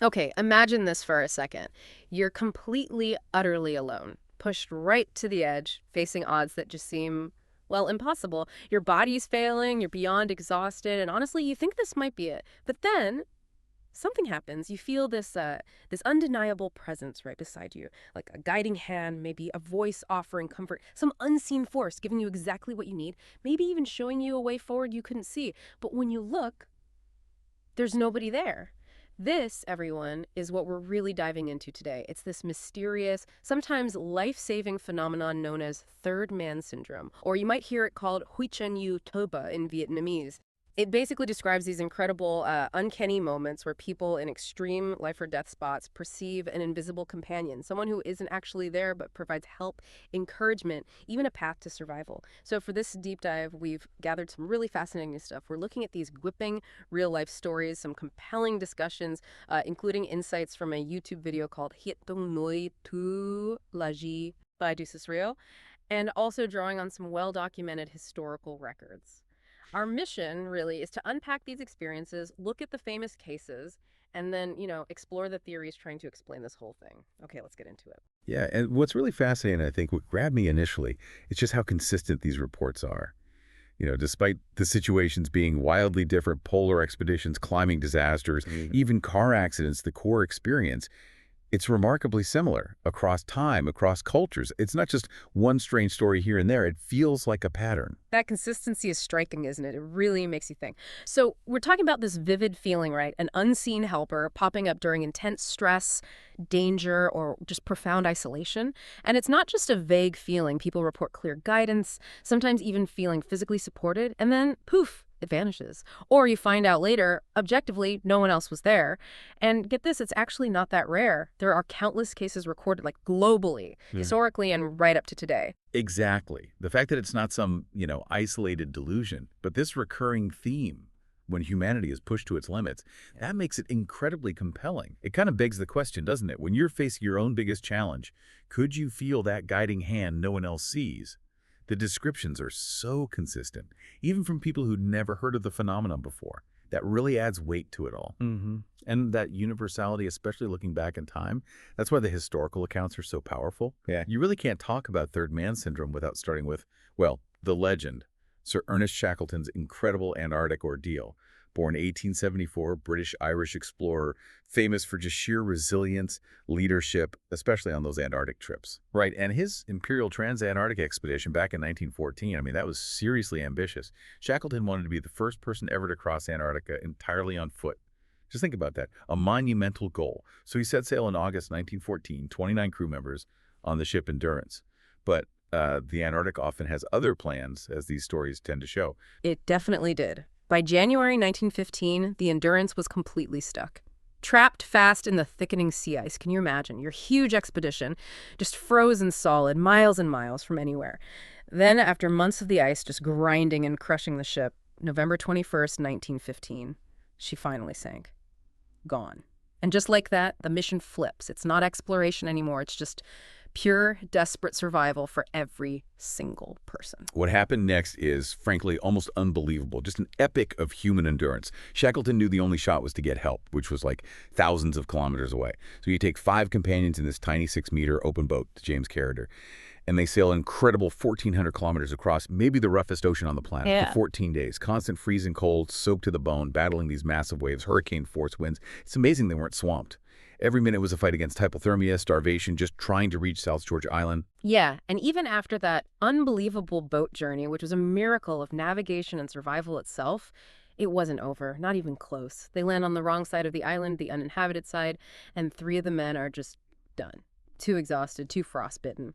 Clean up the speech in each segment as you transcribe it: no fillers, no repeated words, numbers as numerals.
Okay, imagine this for a second. You're completely, utterly alone, pushed right to the edge, facing odds that just seem, well, impossible. Your body's failing, you're beyond exhausted, and honestly, you think this might be it. But then something happens. You feel this undeniable presence right beside you, like a guiding hand, maybe a voice offering comfort, some unseen force giving you exactly what you need, maybe even showing you a way forward you couldn't see. But when you look, there's nobody there. This, everyone, is what we're really diving into today. It's this mysterious, sometimes life-saving phenomenon known as third man syndrome, or you might hear it called Huy Chen Yu Toba in Vietnamese. It basically describes these incredible, uncanny moments where people in extreme life or death spots perceive an invisible companion, someone who isn't actually there but provides help, encouragement, even a path to survival. So for this deep dive, we've gathered some really fascinating stuff. We're looking at these gripping real-life stories, some compelling discussions, including insights from a YouTube video called Hiet Tung Noi Tu Laji by Dusis Rio, and also drawing on some well-documented historical records. Our mission, really, is to unpack these experiences, look at the famous cases, and then, explore the theories trying to explain this whole thing. Okay, let's get into it. Yeah, and what's really fascinating, I think, what grabbed me initially, is just how consistent these reports are. Despite the situations being wildly different, polar expeditions, climbing disasters, even car accidents, the core experience, it's remarkably similar across time, across cultures. It's not just one strange story here and there. It feels like a pattern. That consistency is striking, isn't it? It really makes you think. So we're talking about this vivid feeling, right? An unseen helper popping up during intense stress, danger, or just profound isolation. And it's not just a vague feeling. People report clear guidance, sometimes even feeling physically supported, and then poof, it vanishes. Or you find out later, objectively, no one else was there. And get this, it's actually not that rare. There are countless cases recorded, like globally, historically, and right up to today. Exactly. The fact that it's not some, isolated delusion, but this recurring theme when humanity is pushed to its limits, that makes it incredibly compelling. It kind of begs the question, doesn't it? When you're facing your own biggest challenge, could you feel that guiding hand no one else sees? The descriptions are so consistent, even from people who'd never heard of the phenomenon before. That really adds weight to it all. And that universality, especially looking back in time, that's why the historical accounts are so powerful. Yeah. You really can't talk about third man syndrome without starting with, well, the legend, Sir Ernest Shackleton's incredible Antarctic ordeal. Born 1874, British-Irish explorer, famous for just sheer resilience, leadership, especially on those Antarctic trips. Right, and his Imperial Transantarctic expedition back in 1914, I mean, that was seriously ambitious. Shackleton wanted to be the first person ever to cross Antarctica entirely on foot. Just think about that, a monumental goal. So he set sail in August 1914, 29 crew members on the ship Endurance. But the Antarctic often has other plans, as these stories tend to show. It definitely did. By January 1915, the Endurance was completely stuck. Trapped fast in the thickening sea ice. Can you imagine? Your huge expedition, just frozen solid, miles and miles from anywhere. Then, after months of the ice just grinding and crushing the ship, November 21st, 1915, she finally sank. Gone. And just like that, the mission flips. It's not exploration anymore. It's just pure, desperate survival for every single person. What happened next is, frankly, almost unbelievable. Just an epic of human endurance. Shackleton knew the only shot was to get help, which was like thousands of kilometers away. So you take 5 companions in this tiny 6-meter open boat, the James Carrader, and they sail an incredible 1,400 kilometers across maybe the roughest ocean on the planet for 14 days. Constant freezing cold, soaked to the bone, battling these massive waves, hurricane-force winds. It's amazing they weren't swamped. Every minute was a fight against hypothermia, starvation, just trying to reach South George Island. Yeah, and even after that unbelievable boat journey, which was a miracle of navigation and survival itself, it wasn't over, not even close. They land on the wrong side of the island, the uninhabited side, and 3 of the men are just done. Too exhausted, too frostbitten.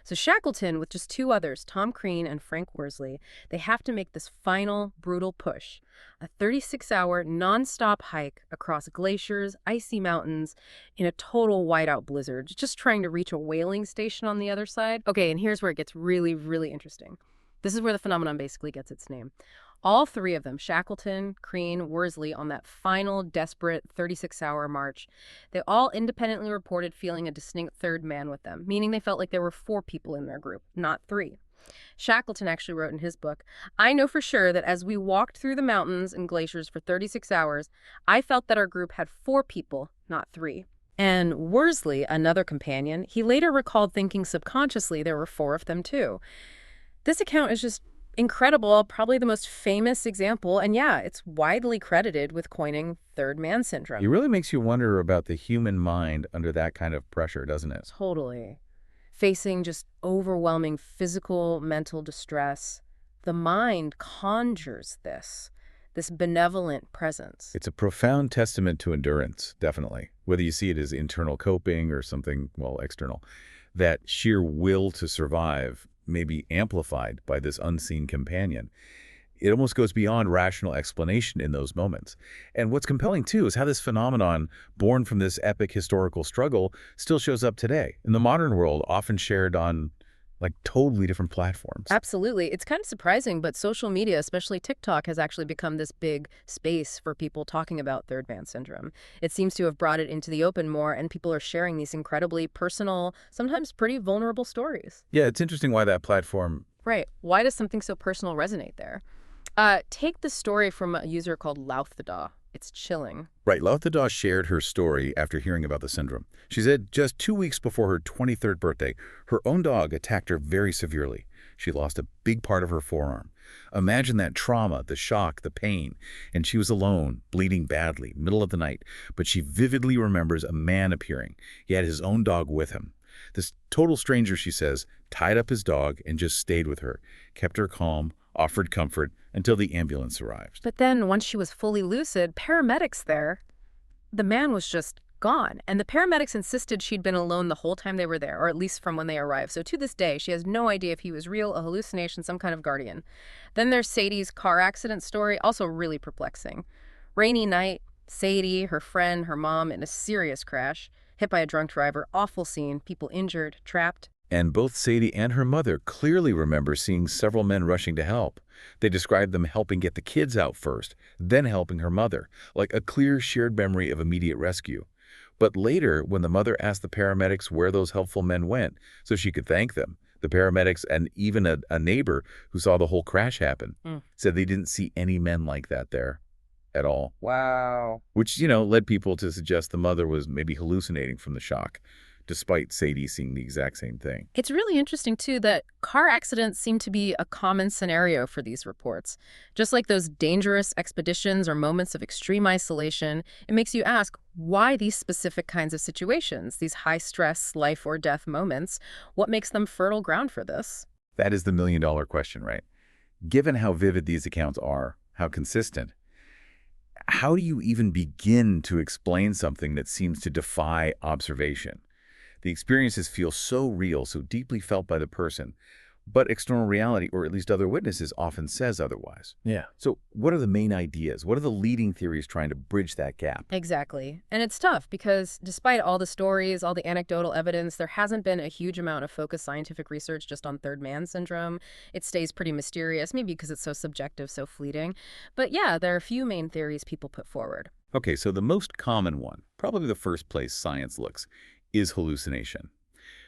So Shackleton, with just 2 others, Tom Crean and Frank Worsley, they have to make this final, brutal push. A 36-hour, non-stop hike across glaciers, icy mountains, in a total whiteout blizzard, just trying to reach a whaling station on the other side. Okay, and here's where it gets really, really interesting. This is where the phenomenon basically gets its name. All 3 of them, Shackleton, Crean, Worsley, on that final, desperate 36-hour march, they all independently reported feeling a distinct third man with them, meaning they felt like there were 4 people in their group, not 3. Shackleton actually wrote in his book, "I know for sure that as we walked through the mountains and glaciers for 36 hours, I felt that our group had 4 people, not 3." And Worsley, another companion, he later recalled thinking subconsciously there were 4 of them too. This account is just incredible, probably the most famous example, and yeah, it's widely credited with coining third man It syndrome. really makes you wonder about the human mind under that kind of pressure, doesn't it? Totally. Facing just overwhelming physical, mental distress, the mind conjures this benevolent presence. It's a profound testament to endurance, definitely. Whether you see it as internal coping or something, well, external. That sheer will to survive may be amplified by this unseen companion. It almost goes beyond rational explanation in those moments. And what's compelling, too, is how this phenomenon, born from this epic historical struggle, still shows up today, in the modern world, often shared on, like, totally different platforms. Absolutely. It's kind of surprising, but social media, especially TikTok, has actually become this big space for people talking about third man syndrome. It seems to have brought it into the open more, and people are sharing these incredibly personal, sometimes pretty vulnerable stories. Yeah, it's interesting why that platform. Right. Why does something so personal resonate there? Take the story from a user called Louth-the-Daw. It's chilling. Right, Lauthadaw shared her story after hearing about the syndrome. She said just 2 weeks before her 23rd birthday, her own dog attacked her very severely. She lost a big part of her forearm. Imagine that trauma, the shock, the pain. And she was alone, bleeding badly, middle of the night. But she vividly remembers a man appearing. He had his own dog with him. This total stranger, she says, tied up his dog and just stayed with her, kept her calm, offered comfort until the ambulance arrived. But then, once she was fully lucid, paramedics there, the man was just gone. And the paramedics insisted she'd been alone the whole time they were there, or at least from when they arrived. So to this day, she has no idea if he was real, a hallucination, some kind of guardian. Then there's Sadie's car accident story, also really perplexing. Rainy night, Sadie, her friend, her mom in a serious crash, hit by a drunk driver, awful scene, people injured, trapped. And both Sadie and her mother clearly remember seeing several men rushing to help. They described them helping get the kids out first, then helping her mother, like a clear shared memory of immediate rescue. But later, when the mother asked the paramedics where those helpful men went so she could thank them, the paramedics and even a neighbor who saw the whole crash happen said they didn't see any men like that there at all. Wow. Which, led people to suggest the mother was maybe hallucinating from the shock, despite Sadie seeing the exact same thing. It's really interesting, too, that car accidents seem to be a common scenario for these reports. Just like those dangerous expeditions or moments of extreme isolation, it makes you ask why these specific kinds of situations, these high-stress life or death moments, what makes them fertile ground for this? That is the million-dollar question, right? Given how vivid these accounts are, how consistent, how do you even begin to explain something that seems to defy observation? The experiences feel so real, so deeply felt by the person, but external reality, or at least other witnesses, often says otherwise. Yeah. So what are the main ideas? What are the leading theories trying to bridge that gap? Exactly. And it's tough because despite all the stories, all the anecdotal evidence, there hasn't been a huge amount of focused scientific research just on third man syndrome. It stays pretty mysterious, maybe because it's so subjective, so fleeting. But yeah, there are a few main theories people put forward. Okay, so the most common one, probably the first place science looks, is hallucination.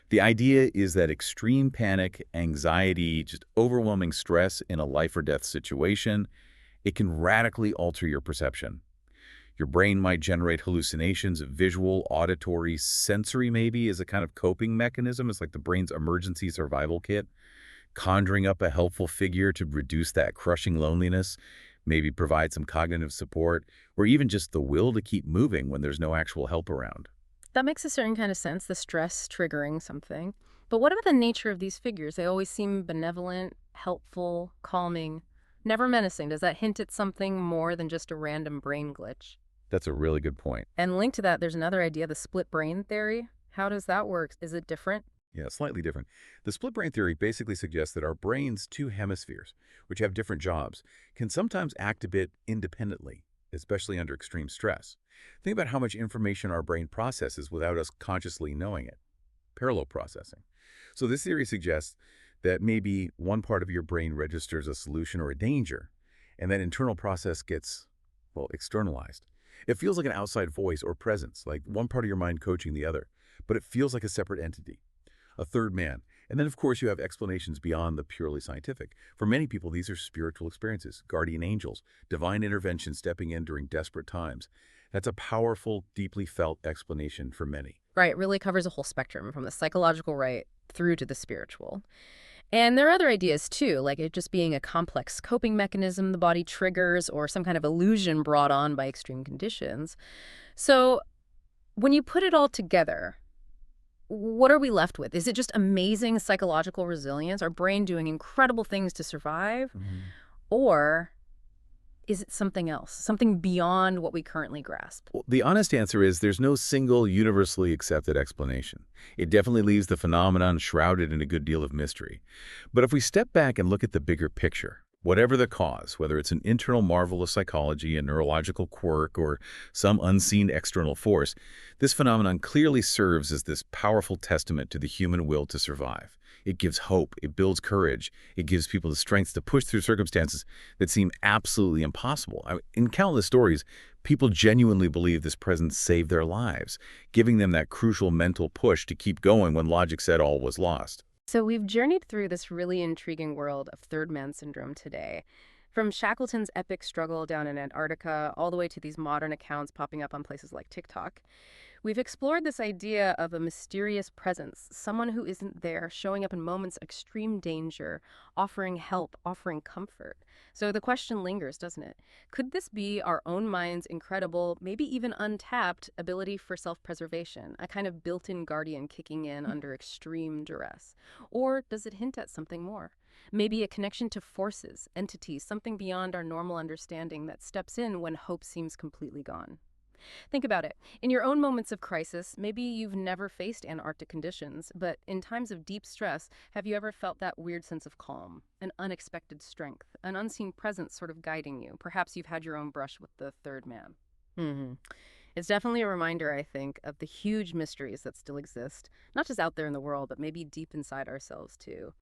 The idea is that extreme panic, anxiety, just overwhelming stress in a life or death situation, it can radically alter your perception. Your brain might generate hallucinations of visual, auditory, sensory maybe as a kind of coping mechanism. It's like the brain's emergency survival kit, conjuring up a helpful figure to reduce that crushing loneliness, maybe provide some cognitive support, or even just the will to keep moving when there's no actual help around. That makes a certain kind of sense, the stress triggering something. But what about the nature of these figures? They always seem benevolent, helpful, calming, never menacing. Does that hint at something more than just a random brain glitch? That's a really good point. And linked to that, there's another idea, the split brain theory. How does that work? Is it different? Yeah, slightly different. The split brain theory basically suggests that our brain's two hemispheres, which have different jobs, can sometimes act a bit independently, especially under extreme stress. Think about how much information our brain processes without us consciously knowing it. Parallel processing. So this theory suggests that maybe one part of your brain registers a solution or a danger, and that internal process gets, well, externalized. It feels like an outside voice or presence, like one part of your mind coaching the other, but it feels like a separate entity, a third man. And then, of course, you have explanations beyond the purely scientific. For many people, these are spiritual experiences, guardian angels, divine intervention stepping in during desperate times. That's a powerful, deeply felt explanation for many. Right, it really covers a whole spectrum from the psychological right through to the spiritual. And there are other ideas too, like it just being a complex coping mechanism the body triggers or some kind of illusion brought on by extreme conditions. So when you put it all together, what are we left with? Is it just amazing psychological resilience, our brain doing incredible things to survive? Mhm. Or is it something else, something beyond what we currently grasp? Well, the honest answer is there's no single universally accepted explanation. It definitely leaves the phenomenon shrouded in a good deal of mystery. But if we step back and look at the bigger picture, whatever the cause, whether it's an internal marvel of psychology, a neurological quirk, or some unseen external force, this phenomenon clearly serves as this powerful testament to the human will to survive. It gives hope, it builds courage, it gives people the strength to push through circumstances that seem absolutely impossible. In countless stories, people genuinely believe this presence saved their lives, giving them that crucial mental push to keep going when logic said all was lost. So we've journeyed through this really intriguing world of third man syndrome today. From Shackleton's epic struggle down in Antarctica all the way to these modern accounts popping up on places like TikTok. We've explored this idea of a mysterious presence, someone who isn't there, showing up in moments of extreme danger, offering help, offering comfort. So the question lingers, doesn't it? Could this be our own mind's incredible, maybe even untapped ability for self-preservation, a kind of built-in guardian kicking in under extreme duress? Or does it hint at something more? Maybe a connection to forces, entities, something beyond our normal understanding that steps in when hope seems completely gone. Think about it. In your own moments of crisis, maybe you've never faced Antarctic conditions, but in times of deep stress, have you ever felt that weird sense of calm, an unexpected strength, an unseen presence sort of guiding you? Perhaps you've had your own brush with the third man. hmm It's definitely a reminder, I think, of the huge mysteries that still exist, not just out there in the world, but maybe deep inside ourselves, too.